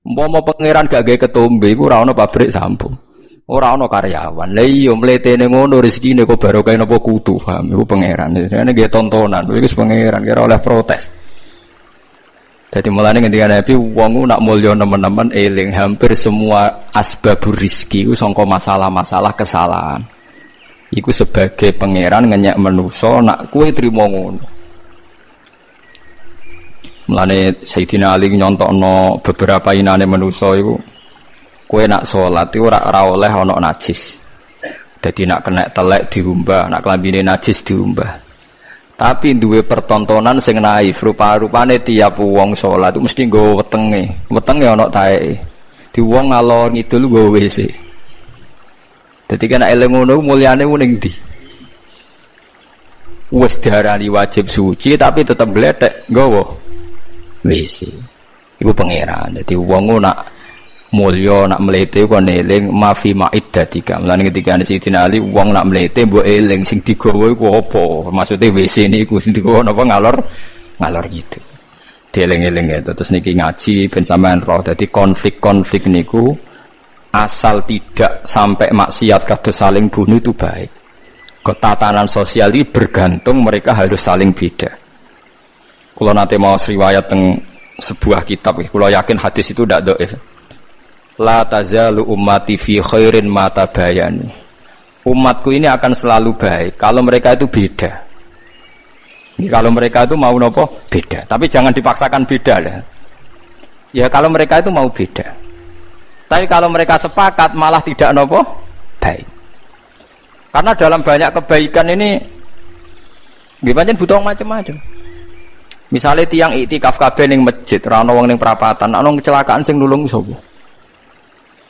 Umpama pangeran gak gawe ketombe iku ora ana pabrik sampo. Ora ana karyawan. Lah iya mletene ngono rezekine kok barokah napa kutu, paham? Iku pangeran. Jane nggih tontonan, iku pangeran kira oleh protes. Jadi mulane ngendika Nabi wong nak mulya nemen-nemen eling hampir semua asbabur rizki iku sangka masalah-masalah kesalahan. Iku sebagai pangeran ngenyek manusa nak kowe trimo ngono. Mulane Sayyidina Ali nyontokno beberapa inane manusa iku kowe nak salat iku ora oleh ana najis. Dadi nak kena telek diumbah, nak klambine najis diumbah. Tapi duwe pertontonan sing naif, rupa-rupane tiap wong salat itu mesti nggo wetenge. Wetenge ana taeke. Di wong ngalor ngidul nggo WC. Dadi kena eling ngono mulyane ning ndi? Wis diarani wajib suci tapi tetep bletek nggawa WC. Iku pangeran. Dadi wong nak mulya nak mlete kok eling mafi ma'iddatika. Mulane ketika Sayyidina Ali wong nak mlete mbok eling sing digawa iku apa? Maksude WC niku sing digawa napa ngalor gitu. Dieling-eling ya terus niki ngaji ben sampean roh. Dadi konflik-konflik niku asal tidak sampai maksiat kados saling bunuh itu baik. Ketatanan sosial ini bergantung mereka harus saling beda. Kalau nanti mau riwayat teng sebuah kitab, kalau yakin hadis itu tidak dhaif. La tazalu ummati fi khairin ma tabayani. Umatku ini akan selalu baik kalau mereka itu beda. Ini kalau mereka itu mau nopo beda, tapi jangan dipaksakan beda lah. Ya kalau mereka itu mau beda. Tapi kalau mereka sepakat malah tidak nopo baik. Karena dalam banyak kebaikan ini gimana butuh macam-macam. Misalnya tiang iktikaf kabeh ning masjid, ra ono wong ning perapatan, ana kecelakaan sing nulung sapa?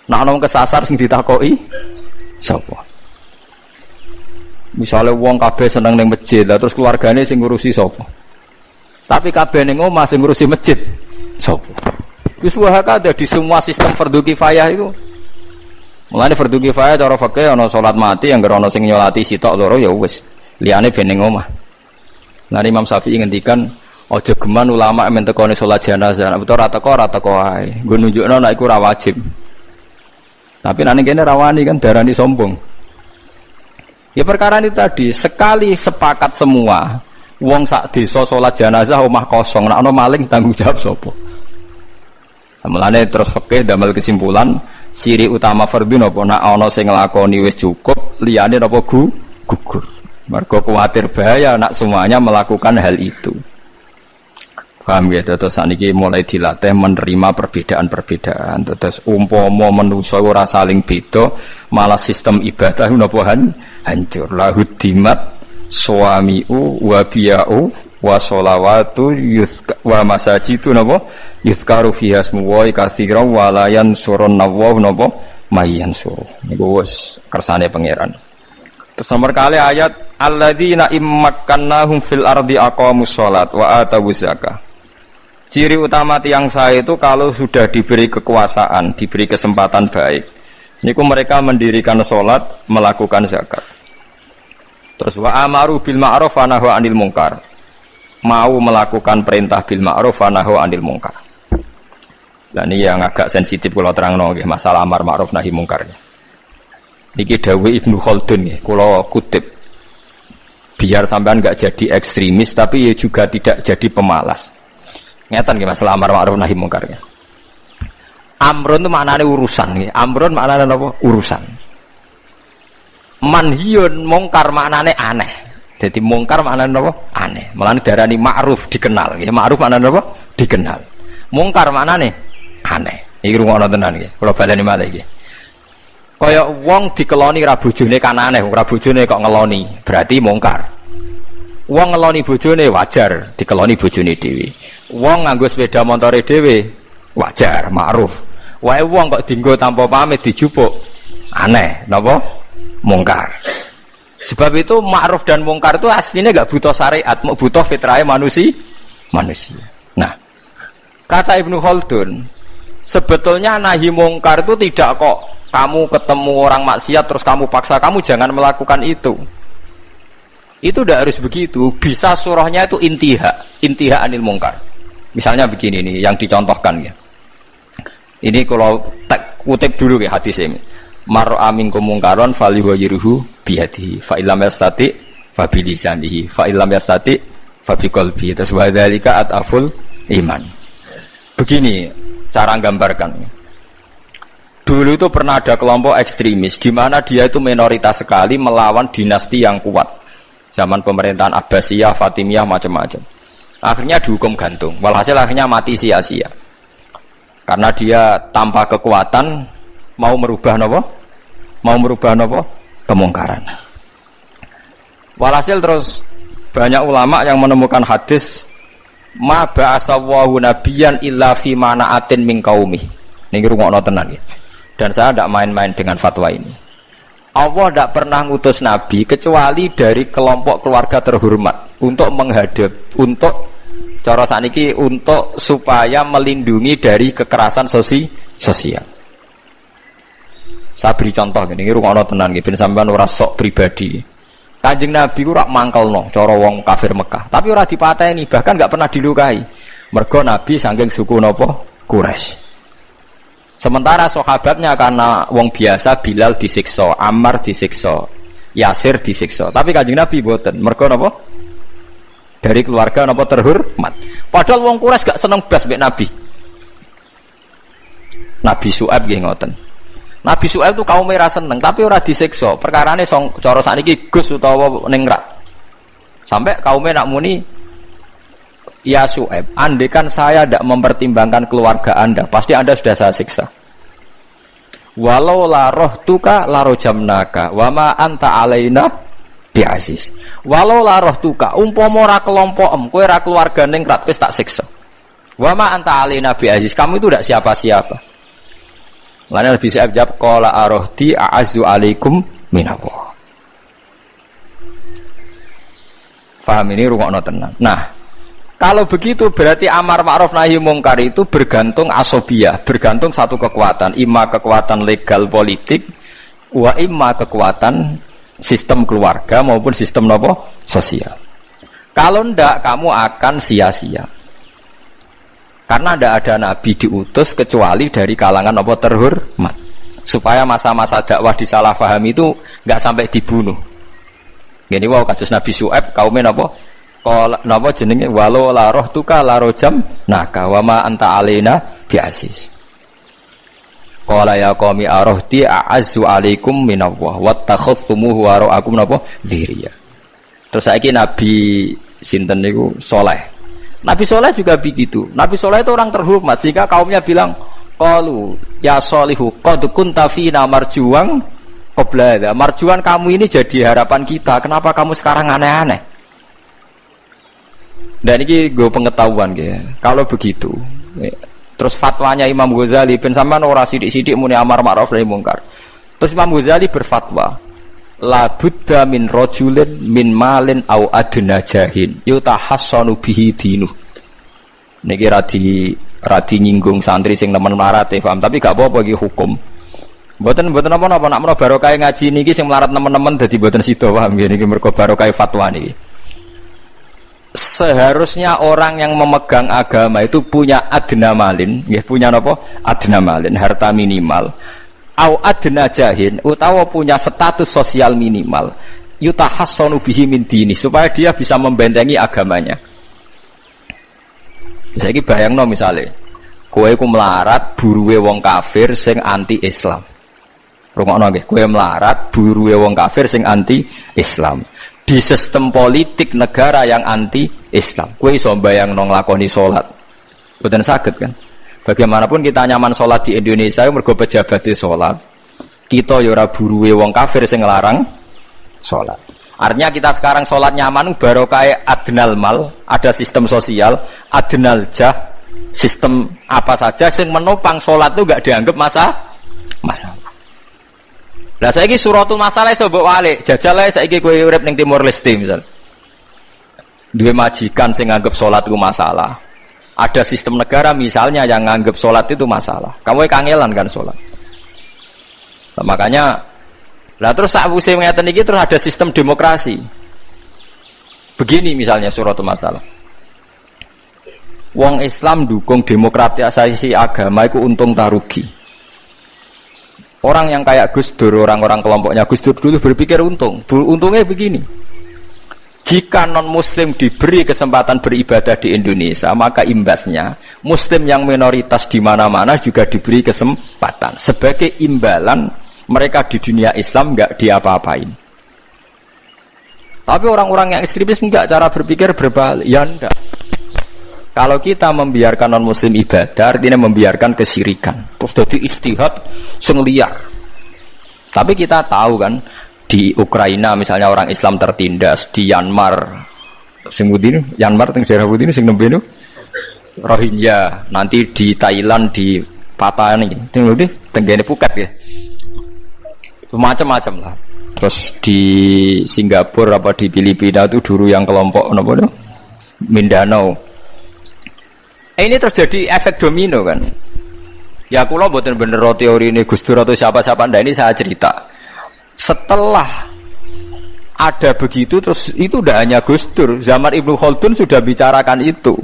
Nah, ana kesasar sing ditakoki sapa? Misale wong kabeh seneng ning masjid, lah terus keluargane sing ngurusi sapa? Tapi kabeh ning omah sing ngurusi masjid sapa? Wis wae ada di semua sistem fardhu kifayah itu. Mulane fardhu kifayah cara fikih ana salat mati yang ana sing nyolati sitok loro ya wis, liyane ben ning omah. Nah, Imam Syafi'i ngendikan aja geman ulama men tekone salat jenazah, nek ora teko ae. Nggo nunjukno nek iku ora wajib. Tapi nanti kene rawani kan darani sombong. Ya perkara ini tadi sekali sepakat semua, wong sak desa salat jenazah omah kosong, nek ana maling tanggung jawab sapa? Mulane terus fikih damel kesimpulan ciri utama fardhu napa nek ana sing nglakoni wis cukup, liyane napa gugur. Mergo kuwatir bahaya nek semuanya melakukan hal itu. Paham ya, terus saniki mulai dilatih menerima perbedaan-perbedaan. Terus umpama manusa ora saling beda, malah sistem ibadah napa hancur. Lahudimat suamiu wa biya'u wa sholawatu wa masajidu napa yuzkaru fiha ismullahi katsiran wa la yansurunallahu napa mayansur. Niku wis kersane pangeran. Terus nomor kali ayat alladzina immakkannahum fil ardi aqamus shalat wa atawuz zakah. Ciri utama tiang saya itu kalau sudah diberi kekuasaan, diberi kesempatan baik, niku mereka mendirikan sholat, melakukan zakat. Terus wa amaru bil ma'ruf wa nahu 'anil munkar. Mau melakukan perintah bil ma'ruf wa nahu 'anil munkar. Dan ini yang agak sensitif kalau terangno nggih masalah amar ma'ruf nahi munkar. Niki dawuh Ibnu Khaldun nggih, kula kutip. Biar sampean enggak jadi ekstremis tapi ya juga tidak jadi pemalas. Ngeten nggih masalah amar ma'ruf nahi munkar ya. Amrun itu maknane urusan nggih. Amrun maknane apa? Urusan. Manhiyun munkar maknane aneh. Jadi munkar maknane apa? Aneh. Mulane darani ma'ruf dikenal nggih. Ma'ruf maknane apa? Dikenal. Munkar maknane aneh. Iki rungokno tenan nggih. Kula baleni malih nggih. Kaya wong dikeloni ra bojone kan aneh, ra bojone kok ngeloni, berarti munkar. Wong ngeloni bojone wajar, dikeloni bojone dhewe. Wong nganggo sepeda motore dhewe wajar, ma'ruf. Wae wong kok dienggo tanpa pamit dijupuk aneh, napa? Mungkar. Sebab itu ma'ruf dan mungkar itu aslinya enggak butuh syariat, mau butuh fitrah manusia. Nah, kata Ibnu Khaldun, sebetulnya nahi mungkar itu tidak kok kamu ketemu orang maksiat terus kamu paksa kamu jangan melakukan itu. Itu tidak harus begitu. Bisa surahnya itu intiha anil mungkar. Misalnya begini nih yang dicontohkan ya. Ini kalau kutip dulu ya hadis ini. Mar aminkum mungkaron falyughayyirhu biyadihi fa illam yastati fa bilisanihi fa illam yastati fa biqalbihi. Terus wa dzalika ataful iman. Begini cara gambarkan. Dulu itu pernah ada kelompok ekstremis di mana dia itu minoritas sekali melawan dinasti yang kuat. Zaman pemerintahan Abbasiyah, Fatimiyah macam-macam. Akhirnya dihukum gantung. Walhasil akhirnya mati sia-sia. Karena dia tanpa kekuatan mau merubah apa? Mau merubah apa? Kemungkaran. Walhasil terus banyak ulama yang menemukan hadis ma ba'asallahu nabiyyan illa fi mana'atin min qaumi. Niki rungokno tenan ya. Dan saya tidak main-main dengan fatwa ini. Allah tidak pernah ngutus nabi kecuali dari kelompok keluarga terhormat untuk menghadap, untuk cara saniki untuk supaya melindungi dari kekerasan sosial. Saya beri contoh gini, rungokno tenan nggih ben sampean ora sok pribadi. Kanjeng Nabi ku rak mangkelno cara wong kafir Mekah, tapi ora dipateni, bahkan enggak pernah dilukai. Mergo Nabi saking suku napa? Quraisy. Sementara sahabatnya karena wong biasa, Bilal disiksa, Ammar disiksa, Yasir disiksa. Tapi Kanjeng Nabi mboten. Mergo napa? Dari keluarga napa terhormat. Padahal wong Quraisy gak seneng blas mbek Nabi. Nabi Syuaib nggih ngoten. Nabi Syuaib itu kaum ora seneng, tapi ora disiksa. Perkarane cara sakniki Gus utawa ningrat. Sampai kaum nak muni, ya Syuaib, andekan saya tidak mempertimbangkan keluarga Anda, pasti Anda sudah saya siksa. Walau la rohtuka la rojamnaka, wama anta alaina bi'aziz. Walau la rohtuka, umpama ora kelompokem, kowe ora keluarga ningrat, wis tak siksa. Wama anta alaina bi'aziz, kamu itu tidak siapa-siapa. Lalu Nabi Syuaib jawab, qala arohti a'azzu alaikum minallah. Faham ini rungokno tenan. Nah, kalau begitu berarti amar ma'ruf nahi mungkar itu bergantung asobiyah, bergantung satu kekuatan, imma kekuatan legal politik, wa imma kekuatan sistem keluarga maupun sistem apa? Sosial. Kalau ndak kamu akan sia-sia. Karena ndak ada nabi diutus kecuali dari kalangan apa terhormat. Supaya masa-masa dakwah disalahfahami itu enggak sampai dibunuh. Gini wow kasus Nabi Syuaib kaumnya napa? Kalau napa jenenge walau la rohtuka la rojam naka wa ma anta alaina bi'aziz. Qala ya qaumi arohti a'azzu alaikum minallah wattakhadhtumuhu wara'akum napa dziriya. Terus saiki Nabi sinten niku Saleh. Nabi Saleh juga begitu. Nabi Saleh itu orang terhormat sehingga kaumnya bilang qalu ya Shalihu qad kunta fina marjuwan qabla hadza. Marjuwan kamu ini jadi harapan kita. Kenapa kamu sekarang aneh-aneh? Dan ini gue pengetahuan ya. Kalau begitu, terus fatwanya Imam Ghazali, ben sampean ora sithik-sithik muni amar ma'ruf nahi mungkar. Terus Imam Ghazali berfatwa, la budda min rajulin min malin au adna jahin yutahassanu bihi dinu. Niki radi nyinggung santri sing nemen melarat ya, paham, tapi gak apa-apa iki hukum. Mboten apa-apa nak menawa barokah ngaji niki sing melarat nemen-nemen dadi mboten sida, paham niki mergo barokah fatwa niki. Seharusnya orang yang memegang agama itu punya adna malin, nggih punya napa? Adna malin, harta minimal. Au adna jahin, utawa punya status sosial minimal. Yutahassanu bihi min dini, supaya dia bisa membentengi agamanya. Saiki bayangno misale, kowe ku melarat buruwe wong kafir sing anti Islam. Rungokno nggih, kowe melarat buruwe wong kafir sing anti Islam. Di sistem politik negara yang anti-Islam, kowe iso mbayangno nglakoni salat. Mboten saged kan? Bagaimanapun kita nyaman salat di Indonesia mergo pejabat salat. Kita ya ora buruwe wong kafir sing nglarang salat. Artinya kita sekarang salat nyaman barokah adnal mal, ada sistem sosial, adnal jah, sistem apa saja sing menopang salat itu enggak dianggap masalah. Lah saiki suratul masalah iso mbok walik, jajal ae saiki kowe urip ning Timor Leste misal. Duwe majikan sing nganggep salat itu masalah. Ada sistem negara misalnya yang nganggep salat itu masalah. Kamu kangelan kan salat. Nah, makanya lah terus sakwise ngeten iki terus ada sistem demokrasi. Begini misalnya suratul masalah. Wong Islam dukung demokratisasi agama itu untung tak rugi. Orang yang kayak Gus Dur, orang-orang kelompoknya Gus Dur dulu berpikir untung. Untungnya begini. Jika non-muslim diberi kesempatan beribadah di Indonesia, maka imbasnya muslim yang minoritas di mana-mana juga diberi kesempatan. Sebagai imbalan mereka di dunia Islam enggak diapa-apain. Tapi orang-orang yang ekstremis enggak, cara berpikir berbalik. Ya enggak. Kalau kita membiarkan non-muslim ibadah, artinya membiarkan kesyirikan. Terus jadi istihad sing liar. Tapi kita tahu kan, di Ukraina misalnya orang Islam tertindas, di Myanmar, sing ini, Myanmar teng daerah ini sing nembe niku Rohingya, nanti di Thailand, di Papua ini, teng tenggene Phuket ya. Macam-macam lah. Terus di Singapura apa di Filipina itu dulu yang kelompok apa itu? Mindanao. Ini terjadi efek domino kan. Ya kula mboten bener teori ini Gus Dur atau siapa-siapa ndak, ini saya cerita. Setelah ada begitu terus itu udah hanya Gus Dur, zaman Ibnu Khaldun sudah bicarakan itu.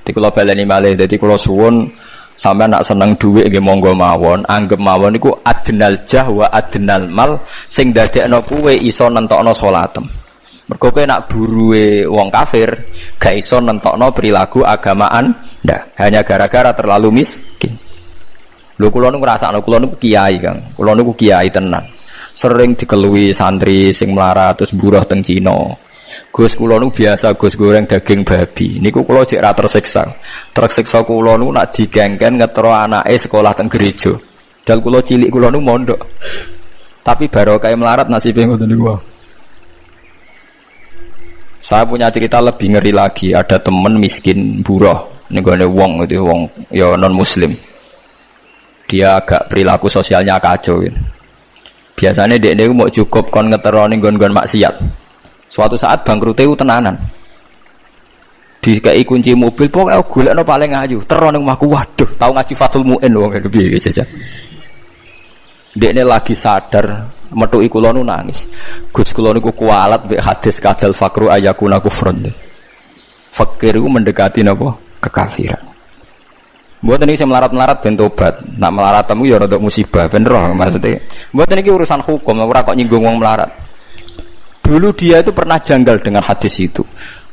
Di kula baleni malih, dadi kula suwun sampeyan nak seneng dhuwit nggih monggo mawon, anggap mawon iku adnal jah wa adnal mal sing dadekno kuwe iso nentokno salatem. Mergo kowe nak buruwe wong kafir gak iso nentokno perilaku agamaan ndak, hanya gara-gara terlalu miskin. Lho kula niku ngrasakno, kula niku kiai, Kang. Kula niku kiai tenan. Sering dikelui santri sing melarat terus buruh teng Cina. Gus kula niku biasa Gus goreng daging babi. Niku kula jek ra tersiksa. Tersiksa kula niku nak digengken ngetro anake sekolah teng gereja. Dal kula cilik kula niku mondok. Tapi barokah melarat nasibe ngoten niku. Saya punya cerita lebih ngeri lagi. Ada temen miskin buruh niku ada wong itu wong ya non muslim. Dia agak perilaku sosialnya kacau gitu. Biasanya dia mau cukup kon ngeteroni gon-gon maksiat. Suatu saat bangkrute ku tenanan. Dikai kunci mobil pokoke golekno paling ayu. Terone omahku, waduh, tau ngaji Fathul Muin wong iki piye jajan. Dekne lagi sadar metuki kula nu nangis. Gus kula niku kualat mbek hadis kadal fakru ayakuna kufrun. Fakir iku mendekati napa? Kekafiran. Mboten iki sing melarat-melarat ben tobat. Nak melarat temu ya rada musibah ben roh maksudnya. Mboten iki urusan hukum, ora kok nyinggung wong melarat. Dulu dia itu pernah janggal dengan hadis itu.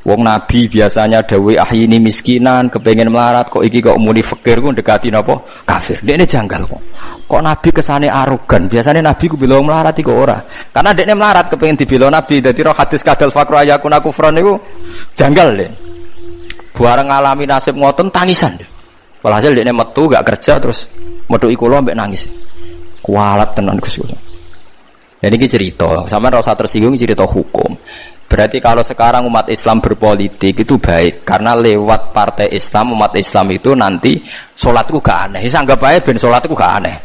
Wong Nabi biasanya dawuh ahyini miskinan, kepengen melarat kok iki kok muni fakir ku ndekati napa? Kafir. Dekne janggal kok. Kok Nabi kesane arogan. Biasanya Nabi ku bela wong melarat iku ora. Karena dekne melarat kepengen dibela Nabi. Dadi roh hadis kadal fakru ayakuna kufran niku janggal deh. Bareng ngalami nasib ngoten tangisan deh. Walhasil dekne metu gak kerja terus metuki kula mbek nangis. Kualat tenan Gus kula. Jadi ini cerita, sampean ora usah tersinggung cerita hukum. Berarti kalau sekarang umat Islam berpolitik itu baik karena lewat partai Islam umat Islam itu nanti salatku gak aneh. Wis anggap ae ben salatku gak aneh.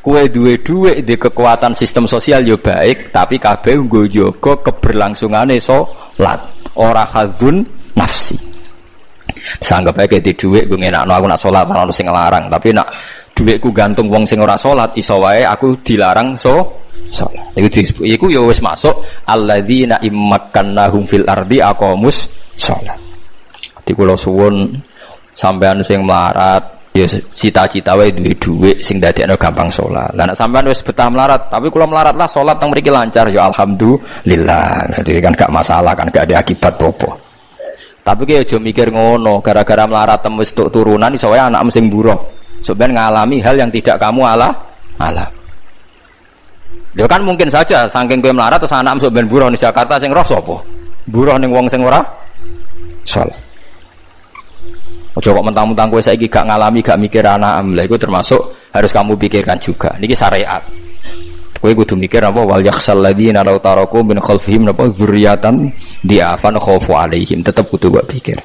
Kue duwe-duwe di kekuatan sistem sosial yo baik, tapi kabeh nggo jaga keberlangsungane salat. Ora hadzun nafsi. Sanggep ae di dhuwit gue ngenakno aku nak salat ana sing nglarang, tapi nak dhuwitku gantung wong sing ora salat iso wae aku dilarang salat. Iku ya wis masuk alladzina immakannahum fil ardi aqamus shalah. Dadi kula suwun sampean sing melarat ya cita-cita wae duwe dhuwit sing dadekno gampang salat. Lah nek sampean wis betah melarat, tapi kula melarat lah salat teng mriki lancar ya alhamdulillah. Jadi kan gak masalah kan gak ada akibat apa. Tapi ki aja mikir ngono, gara-gara melarat wis tuk turunan iso wae anakmu sing buruh. Sampeyan ngalami hal yang tidak kamu alami. Ya kan mungkin saja saking kowe melarat terus anakmu sampeyan buruh di Jakarta sing roh sapa? Buruh ning wong sing ora salat. Aja kok mentang-mentang kowe saiki gak ngalami, gak mikir anakmu. Lah iku termasuk harus kamu pikirkan juga. Niki syariat. Kowe kudu mikir apa wal yakhsal ladzina law taraku min khalfihim napa dzurriatan diafan khaufu alaihim, tetep kudu mbok pikir.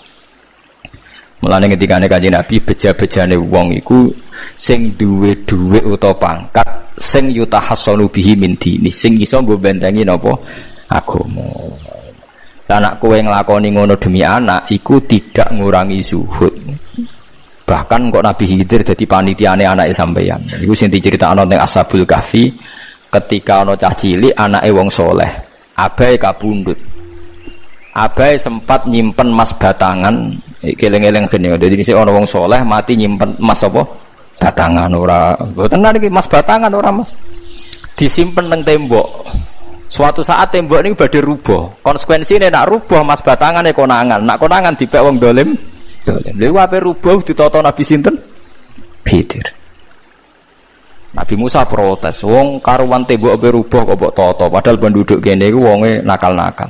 Mulane ketikane Kanjeng Nabi beja-bejane wong iku sing duwe dhuwit utawa pangkat sing yutahassanu bihi min dini, sing iso nggo bentengi napa agama. Lah nek kowe nglakoni ngono demi anak iku tidak ngurangi zuhud. Bahkan kok Nabi Khidir dadi panitiane anake sampeyan. Iku sing diceritakno teng Ashabul Kahfi. Ketika ana cah cilik anake wong soleh, abahe kabundut. Abahe sempat nyimpen emas batangan Keleng-eleng gini. Jadi ini orang wong soleh mati nyimpen emas apa? Batangan ora. Boten niki emas batangan ora Mas. Disimpen nang tembok. Suatu saat tembok ini badhe rubuh. Konsekuensine nak rubuh emas batangane konangan. Nak konangan dipek wong dolim. Lha ape rubuh ditata Nabi sinten? Khidir. Nabi Musa protes, wong karuan tembok ape rubuh kok mbok tata, padahal penduduk kene iku wonge nakal-nakal.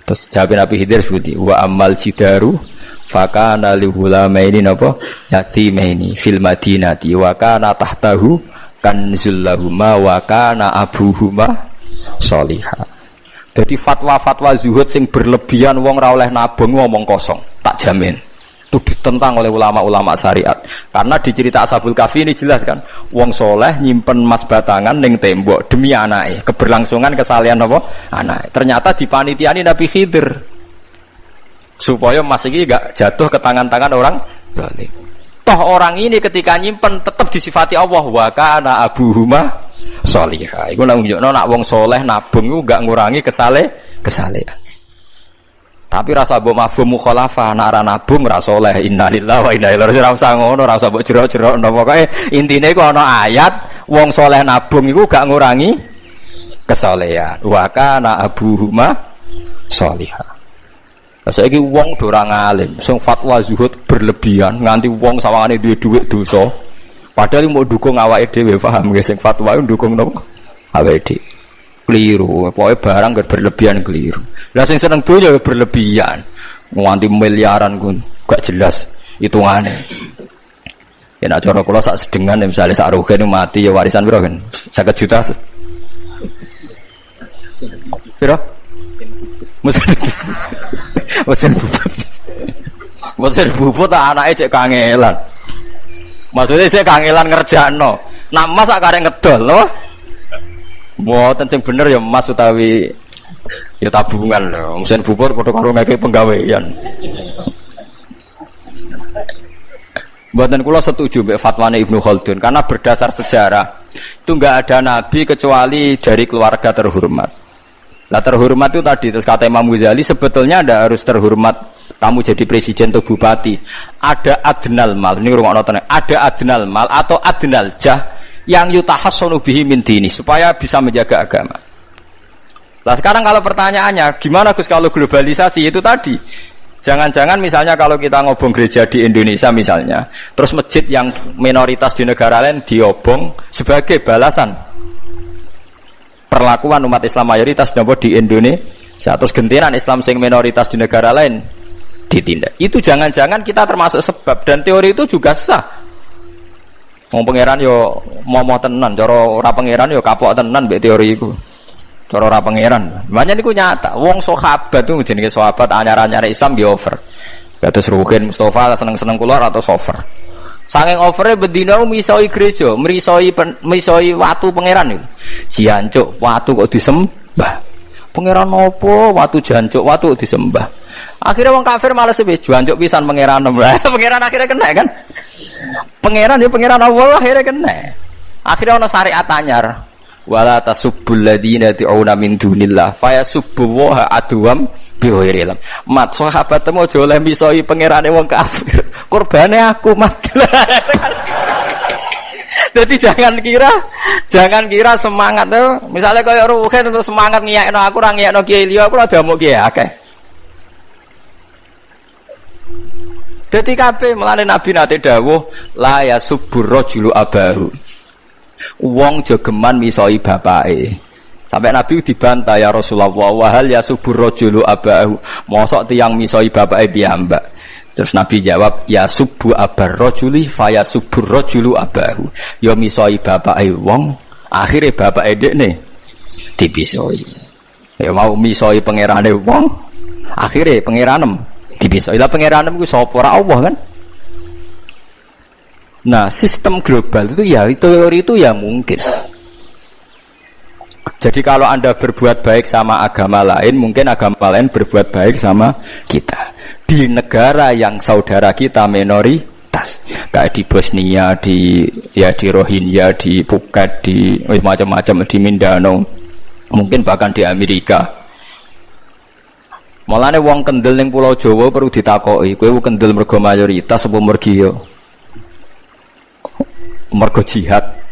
Terus jawab Nabi Khidir seperti wa amal jidaru fakana li hulamaini napa yatimaini fil madinati wa kana tahtahu kanzul lahuma wa kana abuhuma sholihah. Jadi fatwa-fatwa zuhud sing berlebihan wong ra oleh nabung ngomong kosong, tak jamin. Itu ditentang oleh ulama-ulama syariat. Karena di cerita Ashabul Kahfi ini jelas kan, wong soleh nyimpen emas batangan ning tembok demi anake, keberlangsungan kesalehan apa? Anake. Ternyata dipanitiani Nabi Khidir. Supaya emas iki enggak jatuh ke tangan-tangan orang zalim. Toh orang ini ketika nyimpen tetap disifati Allah wa kana abuhuma sholihah. Iku nang nunjukno nak wong soleh nabung iku enggak ngurangi kesalehan. Tapi rasa mbok mafhum mukhalafah nek ora nabung ora saleh innalillahi wa inna ilaihi raji'un. Ora usah ngono, ora usah mbok jero-jero. Pokoke intine iku ana ayat wong saleh nabung iku gak ngurangi kesalehan. Wa kana abuhuma sholihah. Saiki wong do ora ngalim, sing fatwa zuhud berlebihan nganti wong sawangane duwe dhuwit dosa. Padahal mau dukung awake dhewe, paham nggih sing fatwa iku dukung napa? Awake dhewe. Keliru, pokoknya barang berlebihan keliru. Lah sing seneng dunya berlebihan, nganti miliaran pun gak jelas hitungane. Ya nak cara kula sak sedengan misalnya sak rogen mati ya warisan piro kan? 50 juta. Piro? Mesin bubut anake cek kangelan. Maksudnya cek kangelan ngerjakno. Nak mas sak karek ngedol lho. Mboten sing bener ya emas utawi ya tabungan lho. Mesin bubur padha karo ngeke penggawean. Mboten kula setuju mbek fatwane Ibnu Khaldun karena berdasar sejarah itu enggak ada nabi kecuali dari keluarga terhormat. Lah terhormat itu tadi terus kata Imam Ghazali sebetulnya ada harus terhormat kamu jadi presiden atau bupati. Ada adnal mal, ini rungokno tenan. Ada adnal mal atau adnal jah yang yutahassanu bihi min dini supaya bisa menjaga agama. Lah sekarang kalau pertanyaannya gimana Gus kalau globalisasi itu tadi jangan-jangan misalnya kalau kita ngobong gereja di Indonesia misalnya terus masjid yang minoritas di negara lain diobong sebagai balasan perlakuan umat Islam mayoritas di Indonesia terus gentiran Islam sing minoritas di negara lain ditindak. Itu jangan-jangan kita termasuk sebab dan teori itu juga sah. Wong pangeran yo momo tenan, cara ora pangeran yo kapok tenan mbek teori iku. Cara ora pangeran. Makanya niku nyata, wong sahabat itu jenenge sahabat anyar-anyar Islam yo over. Kados Ruhin Mustafa seneng-seneng kula atau over. Saking overe bendina misoi gereja, misoi watu pangeran niku. Jancuk watu kok disembah. Pangeran opo watu jancuk watu kok disembah. Akhirnya wong kafir malah sepe jancuk pisan pangeran. Pangeran akhirnya kena kan. Pangeran ya pangeran Allah akhirnya kena. Akhirnya ana syariat anyar. Wala tasubbul ladina tu'una min dunillah fayasubbu wa adwam biwiri lam. Mat sahabat temu aja oleh misoi pangerane wong kafir. Kurbane aku mat. Jadi jangan kira semangat tuh. Misalnya kaya Ruhin untuk semangat ngiyakno aku ora ngiyakno Kiai liya aku ora damuk kiai akeh. Dadi kabeh melane Nabi nate dawuh la yasubbur rajulu abahu. Wong jogeman misoi bapake. Sampai Nabi dibantah ya Rasulullah wa hal yasubbur rajulu abahu. Mosok tiyang misoi bapake piyambak. Terus Nabi jawab ya subbu abar rajuli fa yasubbur rajulu abahu. Ya misoi bapake wong, akhire bapake dekne dipisoi. Ya mau misoi pangerane wong, akhire pangeranem dipisoi. Lah pangeranem ku sapa ora Allah kan? Nah, sistem global itu ya teori itu ya mungkin. Jadi kalau Anda berbuat baik sama agama lain, mungkin agama lain berbuat baik sama kita. Di negara yang saudara kita minoritas, kayak di Bosnia, di Rohingya, di Phuket, di macam-macam di Mindanao, mungkin bahkan di Amerika. Malane wong kendel ning Pulau Jawa perlu ditakoki, kowe kendel mergo mayoritas apa mergi yo? Mergo jihad.